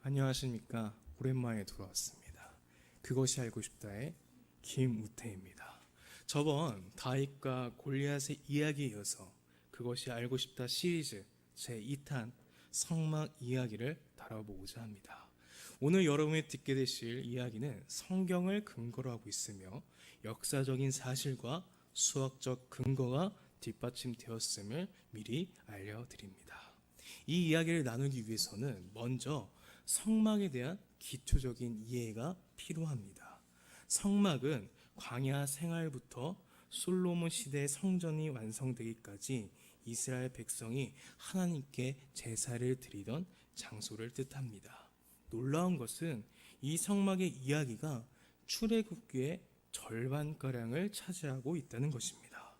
안녕하십니까. 오랜만에 돌아왔습니다. 그것이 알고 싶다의 김우태입니다. 저번 다윗과 골리앗의 이야기에 이어서 그것이 알고 싶다 시리즈 제2탄 성막 이야기를 다뤄보고자 합니다. 오늘 여러분이 듣게 되실 이야기는 성경을 근거로 하고 있으며 역사적인 사실과 수학적 근거가 뒷받침되었음을 미리 알려드립니다. 이 이야기를 나누기 위해서는 먼저 성막에 대한 기초적인 이해가 필요합니다. 성막은 광야 생활부터 솔로몬 시대 성전이 완성되기까지 이스라엘 백성이 하나님께 제사를 드리던 장소를 뜻합니다. 놀라운 것은 이 성막의 이야기가 출애굽기의 절반가량을 차지하고 있다는 것입니다.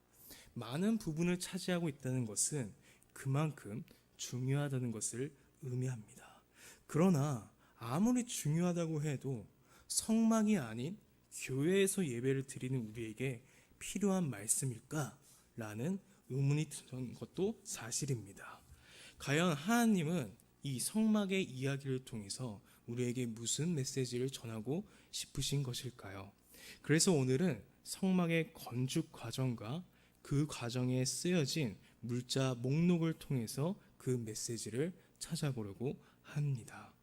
많은 부분을 차지하고 있다는 것은 그만큼 중요하다는 것을 의미합니다. 그러나 아무리 중요하다고 해도 성막이 아닌 교회에서 예배를 드리는 우리에게 필요한 말씀일까? 라는 의문이 드는 것도 사실입니다. 과연 하나님은 이 성막의 이야기를 통해서 우리에게 무슨 메시지를 전하고 싶으신 것일까요? 그래서 오늘은 성막의 건축 과정과 그 과정에 쓰여진 물자 목록을 통해서 그 메시지를 찾아보려고 합니다.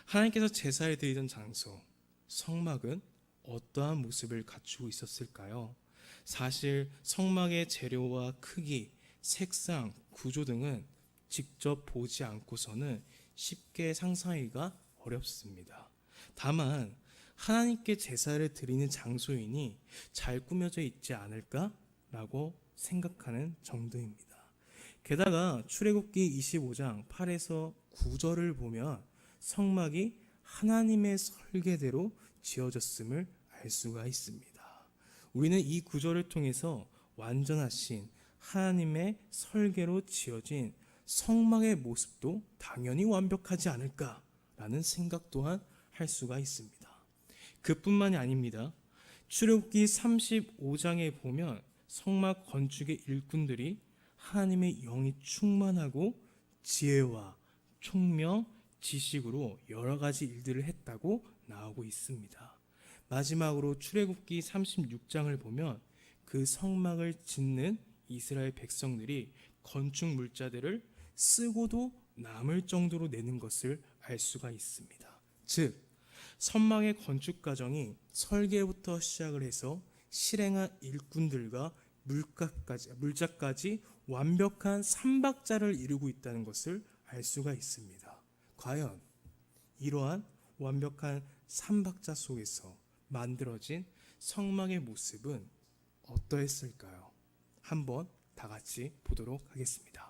하나님께서 제사를 드리던 장소, 성막은 어떠한 모습을 갖추고 있었을까요? 사실 성막의 재료와 크기, 색상, 구조 등은 직접 보지 않고서는 쉽게 상상하기가 어렵습니다. 다만 하나님께 제사를 드리는 장소이니 잘 꾸며져 있지 않을까라고 생각하는 정도입니다. 게다가 출애굽기 25장 8에서 9절을 보면 성막이 하나님의 설계대로 지어졌음을 알 수가 있습니다. 우리는 이 구절을 통해서 완전하신 하나님의 설계로 지어진 성막의 모습도 당연히 완벽하지 않을까라는 생각 또한 할 수가 있습니다. 그뿐만이 아닙니다. 출애굽기 35장에 보면 성막 건축의 일꾼들이 하나님의 영이 충만하고 지혜와 총명, 지식으로 여러 가지 일들을 했다고 나오고 있습니다. 마지막으로 출애굽기 36장을 보면 그 성막을 짓는 이스라엘 백성들이 건축 물자들을 쓰고도 남을 정도로 내는 것을 알 수가 있습니다. 즉, 성막의 건축 과정이 설계부터 시작을 해서 실행한 일꾼들과 물자까지 완벽한 삼박자를 이루고 있다는 것을 알 수가 있습니다. 과연 이러한 완벽한 삼박자 속에서 만들어진 성막의 모습은 어떠했을까요? 한번 다 같이 보도록 하겠습니다.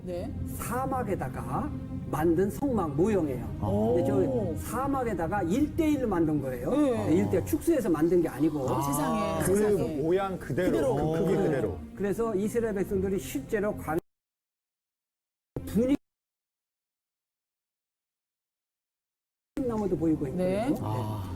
네. 사막에다가 만든 성막 모형이에요. 근데 저 사막에다가 1대1로 만든 거예요. 1대1 축소해서 만든 게 아니고. 세상에. 그 세상에. 모양 그대로, 그 크기 그대로. 그래서 이스라엘 백성들이 실제로 분위기 나무도 보이고 있고요. 네.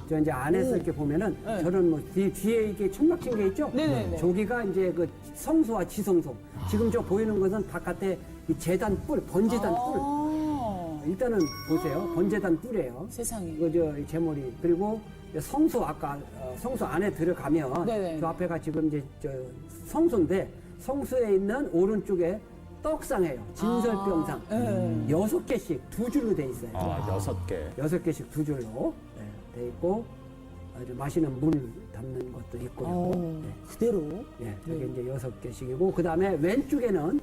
저 이제 안에서 이렇게 보면은 네. 저런 뭐 뒤에 이게 천막친 게 있죠? 네네네. 저기가 이제 그 성소와 지성소. 지금 저 보이는 것은 바깥에 이 제단 뿔, 번제단 뿔. 일단은 보세요. 번제단 뿔이에요. 세상에. 이거 저 제머리. 그리고 성소 아까 성소 안에 들어가면 네네. 저 앞에가 지금 이제 저 성소인데 성소에 있는 오른쪽에 떡상이에요. 진설병상. 6개씩 두 줄로 돼 있어요. 아, 6개. 6개씩 두 줄로 돼 있고 아주 맛있는 물 담는 것도 있고요. 네. 그대로. 예, 저게 이제 6개씩이고 그다음에 왼쪽에는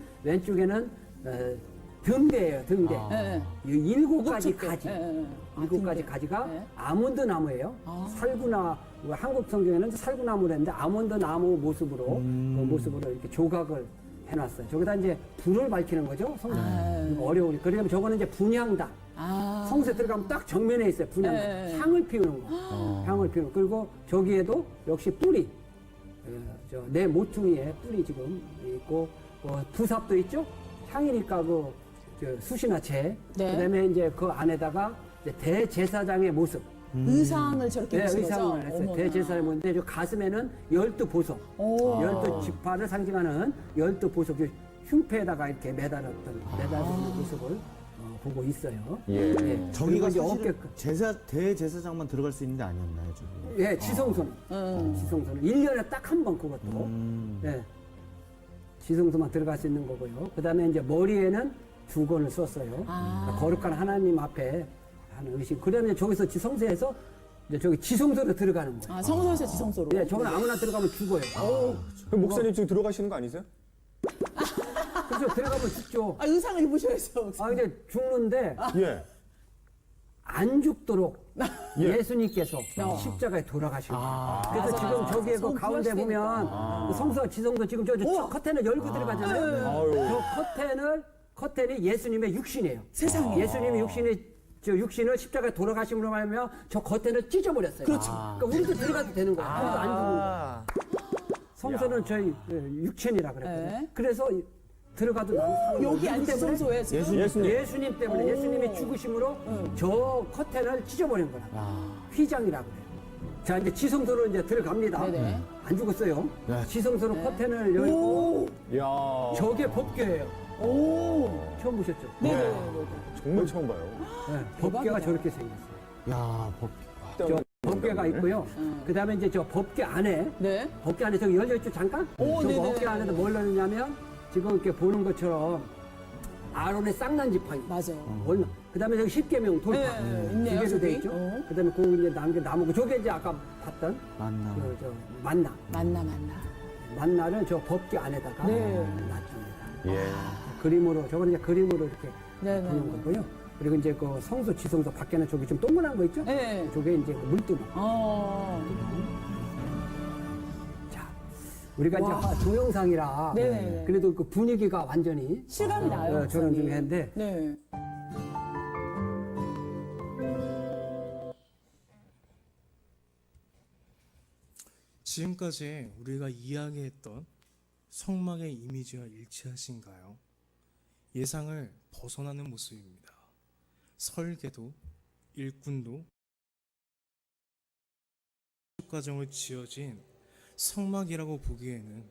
등대예요, 등대. 네. 이 7가지 목축대. 가지. 네. 7가지 가지가 네. 아몬드 나무예요. 살구나 한국 성경에는 살구나무를 했는데 아몬드 나무 모습으로 그 모습으로 이렇게 조각을 해놨어요. 저기다 이제 불을 밝히는 거죠. 어려우니. 그러면 저거는 이제 분향단. 성소에 들어가면 딱 정면에 있어요. 분향단. 네. 향을 피우는 거. 향을 피우는 거. 그리고 저기에도 역시 뿔이 내 모퉁이에 뿔이 지금 있고 부삽도 있죠. 향이니까 그 숯이나 재. 네. 그다음에 이제 그 안에다가 이제 대제사장의 모습. 의상을 저렇게 네, 입으신 거죠? 의상을 했어요. 어머나. 대제사장의 모습인데 저 가슴에는 12보석, 오. 12지파를 상징하는 12보석, 흉패에다가 이렇게 매달은 모습을 보고 있어요. 예. 저기가 그리고 이제 사실은 대제사장만 들어갈 수 있는 데 아니었나요, 저기? 예, 지성소는. 지성소는 1년에 딱 한 번 그것도. 예. 지성소만 들어갈 수 있는 거고요. 그다음에 이제 머리에는 두건을 썼어요. 그러니까 거룩한 하나님 앞에 하는 의식. 그러면 저기서 지성소에서 이제 저기 지성소로 들어가는 거예요. 아, 성소에서 지성소로. 예, 저건 아무나 들어가면 죽어요. 그럼 목사님 지금 들어가시는 거 아니세요? 그래서 들어가면 죽죠. 아, 의상을 입으셔야죠. 아, 근데 죽는데 예. 안 죽도록 예. 예수님께서 십자가에 돌아가신 거예요. 그래서 지금 저기에 그 성 가운데 보면 그 성서 지성도 지금 저 커튼을 열고 들어가잖아요. 저 커튼이 예수님의 육신이에요. 세상에. 예수님의 저 육신을 십자가에 돌아가심으로 말하며 저 커튼을 찢어버렸어요. 그렇죠. 그러니까 우리도 들어가도 되는 거예요. 우리도 안 죽는 거예요. 성서는 저희 육신이라 그랬거든요. 네. 그래서 들어가도 나는 여기 아니 지성소에 지금. 예수님 때문에 예수님의 죽으심으로 저 커튼을 찢어버린 거라. 휘장이라 그래요. 자, 이제 지성소로 이제 들어갑니다. 네네. 안 죽었어요. 네. 지성소로 커튼을 열고 야. 저게 법궤예요. 오. 처음 보셨죠? 네네. 정말 처음 봐요. 네, 법궤가 저렇게 생겼어요. 야, 저 법궤가 있고요. 그다음에 이제 저 법궤 안에 네. 법궤 안에 저기 열려 있죠 잠깐? 오, 저 네네. 법궤 안에도 뭘 넣느냐면 지금 이렇게 보는 것처럼 아론의 쌍난 지팡이. 맞아요. 얼마? 그다음에 저기 십계명 돌파 네, 있네요, 두 개로 저기. 돼 있죠. 그다음에 그 이제 남게 나무고 저게 이제 아까 봤던 만나. 저 만나. 만나. 만나를 저 법궤 안에다가 네. 놨습니다. 예. 그림으로 저건 이제 그림으로 이렇게 네네. 보는 거고요. 그리고 이제 그 성소 지성소 밖에는 저기 좀 동그란 거 있죠? 네. 저게 이제 그 물두멍. 자, 우리가 이제 동영상이라 네네네. 그래도 그 분위기가 완전히 실감이 나요. 저런 좀 목사님. 했는데 네. 지금까지 우리가 이야기했던 성막의 이미지와 일치하신가요? 예상을 벗어나는 모습입니다. 설계도, 일꾼도 과정을 지어진 성막이라고 보기에는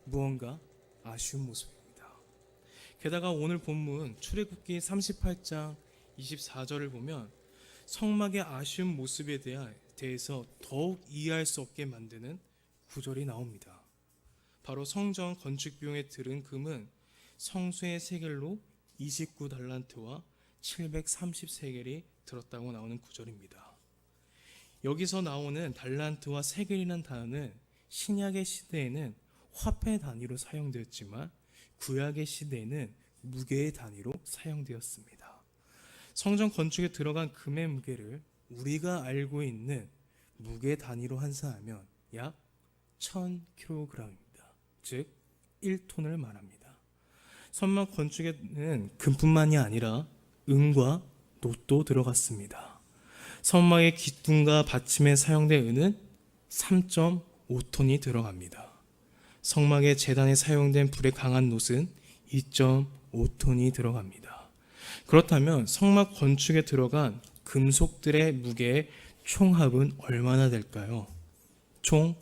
무언가 아쉬운 모습입니다. 게다가 오늘 본문 출애굽기 38장 24절을 보면 성막의 아쉬운 모습에 대해서 더욱 이해할 수 없게 만드는 구절이 나옵니다. 바로 성전 건축 비용에 들은 금은 성수의 세겔로 29달란트와 730세겔이 들었다고 나오는 구절입니다. 여기서 나오는 달란트와 세겔이라는 단어는 신약의 시대에는 화폐 단위로 사용되었지만 구약의 시대에는 무게의 단위로 사용되었습니다. 성전 건축에 들어간 금의 무게를 우리가 알고 있는 무게 단위로 환산하면 약 1000kg입니다. 즉 1톤을 말합니다. 성막 건축에는 금뿐만이 아니라 은과 놋도 들어갔습니다. 성막의 기둥과 받침에 사용된 은은 3.5톤이 들어갑니다. 성막의 제단에 사용된 불에 강한 놋은 2.5톤이 들어갑니다. 그렇다면 성막 건축에 들어간 금속들의 무게의 총합은 얼마나 될까요? 총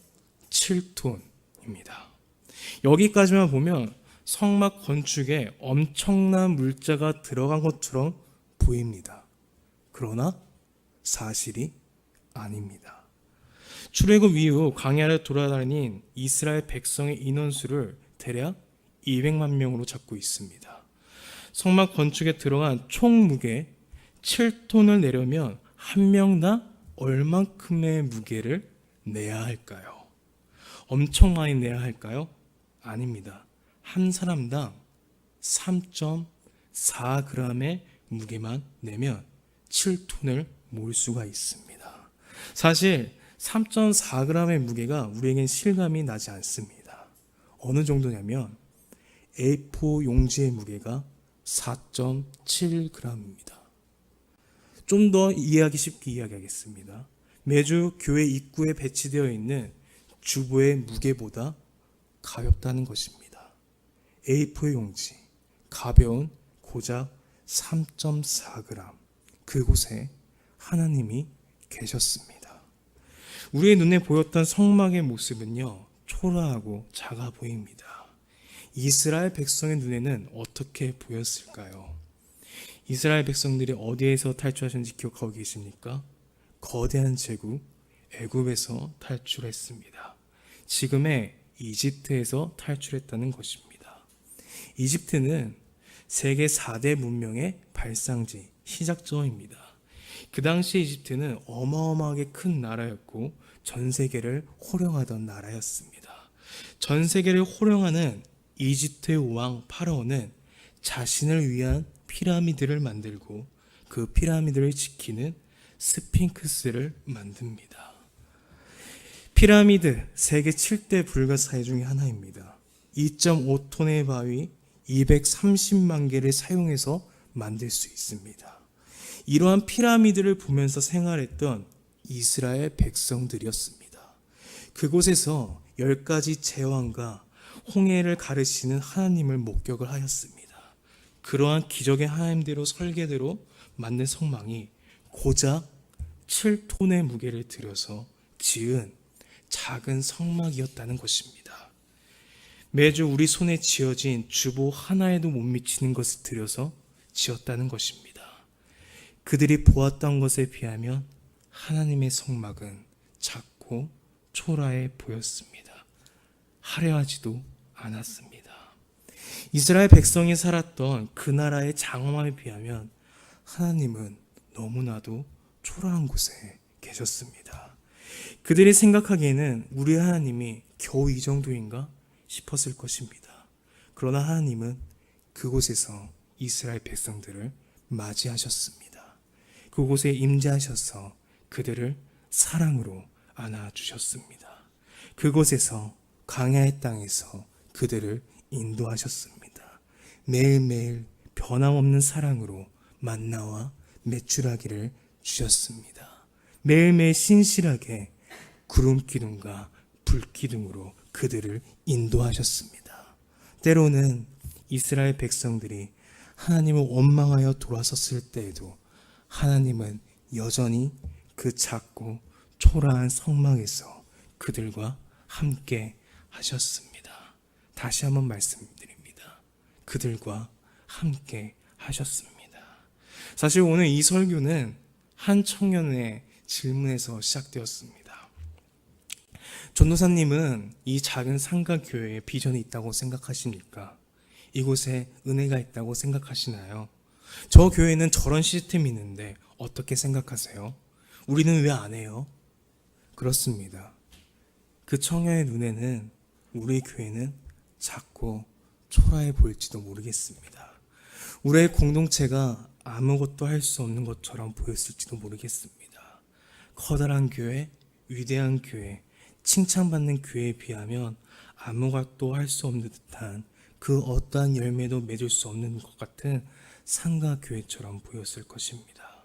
7톤입니다. 여기까지만 보면 성막 건축에 엄청난 물자가 들어간 것처럼 보입니다. 그러나 사실이 아닙니다. 출애굽 이후 광야를 돌아다닌 이스라엘 백성의 인원수를 대략 200만 명으로 잡고 있습니다. 성막 건축에 들어간 총 무게 7톤을 내려면 한 명당 얼만큼의 무게를 내야 할까요? 엄청 많이 내야 할까요? 아닙니다. 한 사람당 3.4g의 무게만 내면 7톤을 모을 수가 있습니다. 사실 3.4g의 무게가 우리에겐 실감이 나지 않습니다. 어느 정도냐면 A4 용지의 무게가 4.7g입니다. 좀 더 이해하기 쉽게 이야기하겠습니다. 매주 교회 입구에 배치되어 있는 주보의 무게보다 가볍다는 것입니다. A4 용지, 가벼운 고작 3.4g. 그곳에 하나님이 계셨습니다. 우리의 눈에 보였던 성막의 모습은요, 초라하고 작아 보입니다. 이스라엘 백성의 눈에는 어떻게 보였을까요? 이스라엘 백성들이 어디에서 탈출하셨는지 기억하고 계십니까? 거대한 제국 애굽에서 탈출했습니다. 지금의 이집트에서 탈출했다는 것입니다. 이집트는 세계 4대 문명의 발상지, 시작점입니다. 그 당시 이집트는 어마어마하게 큰 나라였고 전 세계를 호령하던 나라였습니다. 전 세계를 호령하는 이집트의 왕 파라오는 자신을 위한 피라미드를 만들고 그 피라미드를 지키는 스핑크스를 만듭니다. 피라미드 세계 7대 불가사의 중에 하나입니다. 2.5톤의 바위 230만 개를 사용해서 만들 수 있습니다. 이러한 피라미드를 보면서 생활했던 이스라엘 백성들이었습니다. 그곳에서 10가지 제왕과 홍해를 가르치는 하나님을 목격을 하였습니다. 그러한 기적의 하나님대로 설계대로 만든 성망이 고작 7톤의 무게를 들여서 지은 작은 성막이었다는 것입니다. 매주 우리 손에 쥐어진 주보 하나에도 못 미치는 것을 들여서 지었다는 것입니다. 그들이 보았던 것에 비하면 하나님의 성막은 작고 초라해 보였습니다. 화려하지도 않았습니다. 이스라엘 백성이 살았던 그 나라의 장엄함에 비하면 하나님은 너무나도 초라한 곳에 계셨습니다. 그들이 생각하기에는 우리 하나님이 겨우 이 정도인가 싶었을 것입니다. 그러나 하나님은 그곳에서 이스라엘 백성들을 맞이하셨습니다. 그곳에 임재하셔서 그들을 사랑으로 안아주셨습니다. 그곳에서 광야의 땅에서 그들을 인도하셨습니다. 매일매일 변함없는 사랑으로 만나와 메추라기를 주셨습니다. 매일매일 신실하게 구름 기둥과 불 기둥으로 그들을 인도하셨습니다. 때로는 이스라엘 백성들이 하나님을 원망하여 돌아섰을 때에도 하나님은 여전히 그 작고 초라한 성막에서 그들과 함께 하셨습니다. 다시 한번 말씀드립니다. 그들과 함께 하셨습니다. 사실 오늘 이 설교는 한 청년의 질문에서 시작되었습니다. 전도사님은 이 작은 상가 교회에 비전이 있다고 생각하십니까? 이곳에 은혜가 있다고 생각하시나요? 저 교회는 저런 시스템이 있는데 어떻게 생각하세요? 우리는 왜 안 해요? 그렇습니다. 그 청년의 눈에는 우리 교회는 작고 초라해 보일지도 모르겠습니다. 우리의 공동체가 아무것도 할 수 없는 것처럼 보였을지도 모르겠습니다. 커다란 교회, 위대한 교회, 칭찬받는 교회에 비하면 아무것도 할 수 없는 듯한 그 어떠한 열매도 맺을 수 없는 것 같은 상가 교회처럼 보였을 것입니다.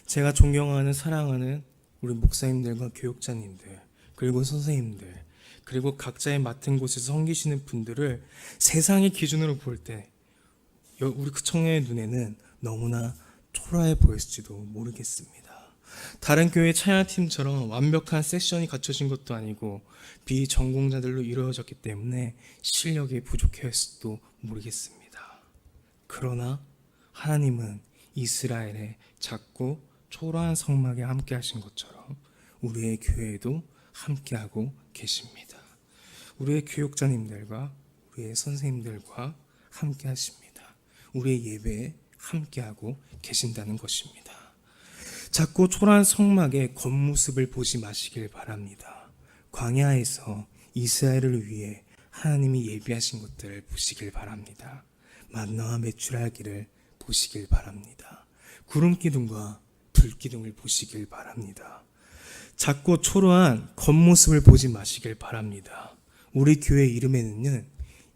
제가 존경하는 사랑하는 우리 목사님들과 교육자님들 그리고 선생님들 그리고 각자의 맡은 곳에서 섬기시는 분들을 세상의 기준으로 볼 때 우리 그 청년의 눈에는 너무나 초라해 보였을지도 모르겠습니다. 다른 교회 찬양팀처럼 완벽한 세션이 갖춰진 것도 아니고 비전공자들로 이루어졌기 때문에 실력이 부족했을지도 모르겠습니다. 그러나 하나님은 이스라엘의 작고 초라한 성막에 함께 하신 것처럼 우리의 교회에도 함께하고 계십니다. 우리의 교육자님들과 우리의 선생님들과 함께 하십니다. 우리의 예배에 함께하고 계신다는 것입니다. 작고 초라한 성막의 겉모습을 보지 마시길 바랍니다. 광야에서 이스라엘을 위해 하나님이 예비하신 것들을 보시길 바랍니다. 만나와 메추라기를 보시길 바랍니다. 구름 기둥과 불 기둥을 보시길 바랍니다. 작고 초라한 겉모습을 보지 마시길 바랍니다. 우리 교회 이름에는요,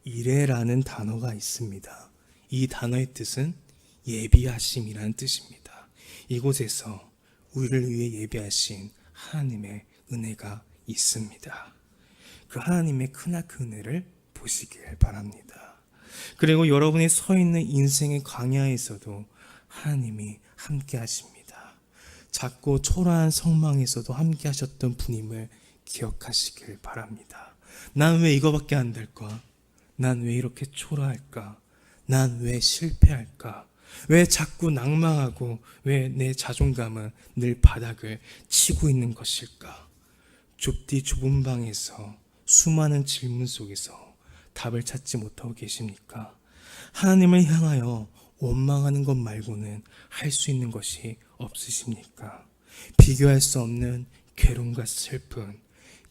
이레라는 단어가 있습니다. 이 단어의 뜻은 예비하심이라는 뜻입니다. 이곳에서 우리를 위해 예비하신 하나님의 은혜가 있습니다. 그 하나님의 크나큰 은혜를 보시길 바랍니다. 그리고 여러분이 서 있는 인생의 광야에서도 하나님이 함께 하십니다. 작고 초라한 성망에서도 함께 하셨던 분임을 기억하시길 바랍니다. 난 왜 이거밖에 안 될까? 난 왜 이렇게 초라할까? 난 왜 실패할까? 왜 자꾸 낭망하고 왜 내 자존감은 늘 바닥을 치고 있는 것일까? 좁디 좁은 방에서 수많은 질문 속에서 답을 찾지 못하고 계십니까? 하나님을 향하여 원망하는 것 말고는 할 수 있는 것이 없으십니까? 비교할 수 없는 괴로움과 슬픔,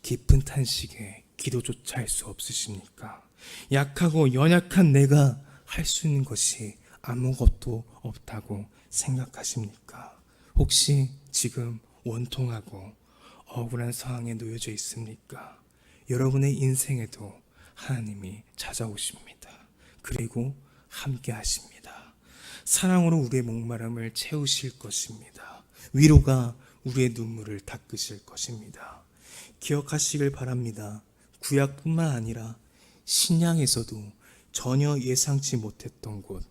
깊은 탄식에 기도조차 할 수 없으십니까? 약하고 연약한 내가 할 수 있는 것이 아무것도 없다고 생각하십니까? 혹시 지금 원통하고 억울한 상황에 놓여져 있습니까? 여러분의 인생에도 하나님이 찾아오십니다. 그리고 함께 하십니다. 사랑으로 우리의 목마름을 채우실 것입니다. 위로가 우리의 눈물을 닦으실 것입니다. 기억하시길 바랍니다. 구약뿐만 아니라 신약에서도 전혀 예상치 못했던 곳,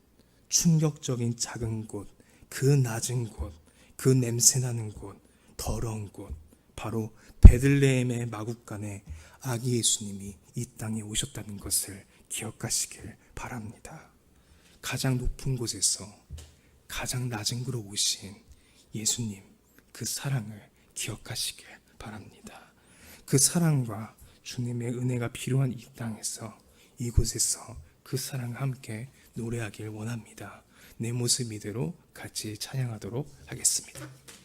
충격적인 작은 곳, 그 낮은 곳, 그 냄새나는 곳, 더러운 곳, 바로 베들레헴의 마국간에 아기 예수님이 이 땅에 오셨다는 것을 기억하시길 바랍니다. 가장 높은 곳에서 가장 낮은 곳으로 오신 예수님, 그 사랑을 기억하시길 바랍니다. 그 사랑과 주님의 은혜가 필요한 이 땅에서, 이곳에서 그 사랑과 함께 노래하길 원합니다. 내 모습 이대로 같이 찬양하도록 하겠습니다.